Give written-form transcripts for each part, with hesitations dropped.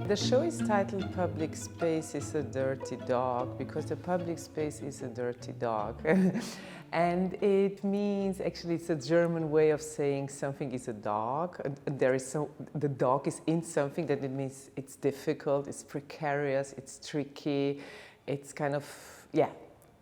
The show is titled Public Space is a Dirty Dog because the public space is a dirty dog. And it means, actually it's a German way of saying something is a dog. The dog is in something, that it means it's difficult, it's precarious, it's tricky, it's kind of,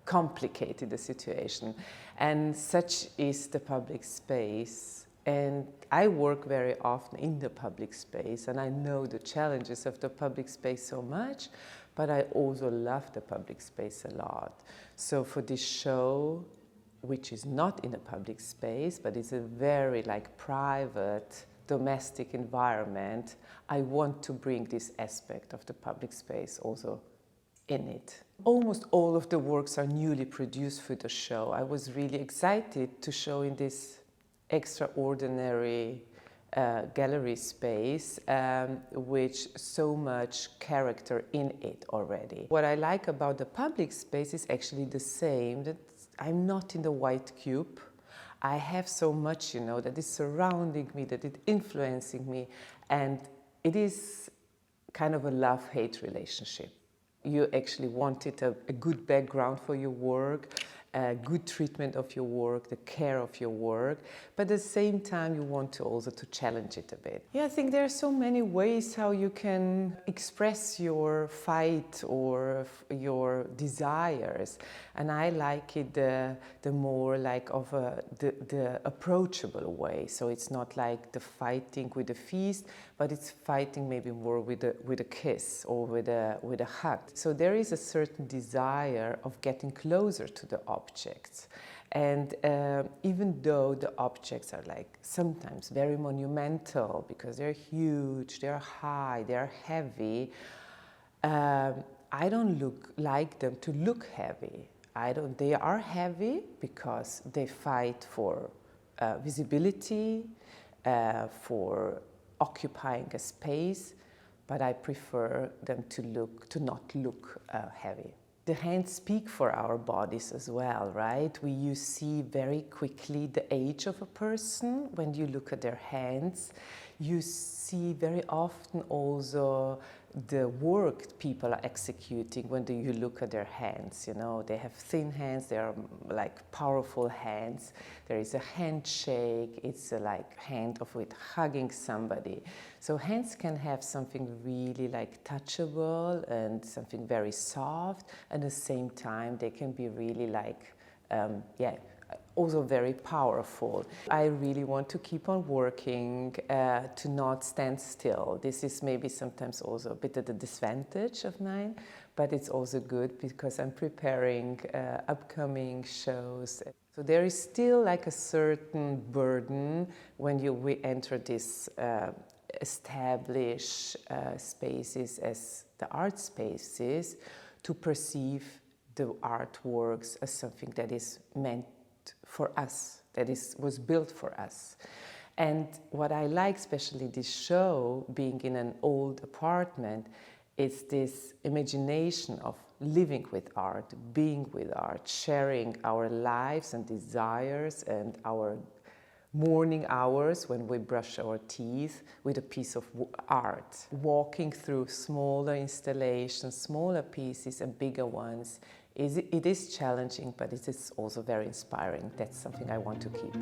complicated, the situation. And such is the public space. And I work very often in the public space, and I know the challenges of the public space so much, but I also love the public space a lot. So for this show, which is not in a public space, but it's a very private, domestic environment, I want to bring this aspect of the public space also in it. Almost all of the works are newly produced for the show. I was really excited to show in this extraordinary gallery space, which so much character in it already. What I like about the public space is actually the same, that I'm not in the white cube. I have so much, that is surrounding me, that is influencing me, and it is kind of a love-hate relationship. You actually wanted a good background for your work, a good treatment of your work, the care of your work, but at the same time you want to also to challenge it a bit. Yeah, I think there are so many ways how you can express your fight or your desires, and I like it the more the approachable way. So it's not like the fighting with a fist, but it's fighting maybe more with a kiss or with a hug. So there is a certain desire of getting closer to the objects. And even though the objects are sometimes very monumental because they're huge, they're high, they're heavy, I don't like them to look heavy. They are heavy because they fight for visibility, for occupying a space, but I prefer them to not look heavy. The hands speak for our bodies as well, right? You see very quickly the age of a person when you look at their hands. You see very often also the work people are executing when you look at their hands. They have thin hands, they are powerful hands. There is a handshake, it's a hand with hugging somebody. So hands can have something really touchable and something very soft, and at the same time they can be really also very powerful. I really want to keep on working, to not stand still. This is maybe sometimes also a bit of the disadvantage of mine, but it's also good because I'm preparing upcoming shows. So there is still a certain burden when we enter this established spaces as the art spaces, to perceive the artworks as something that is meant for us, was built for us. And what I like, especially this show, being in an old apartment, is this imagination of living with art, being with art, sharing our lives and desires and our morning hours when we brush our teeth with a piece of art. Walking through smaller installations, smaller pieces and bigger ones, it is challenging, but it is also very inspiring. That's something I want to keep.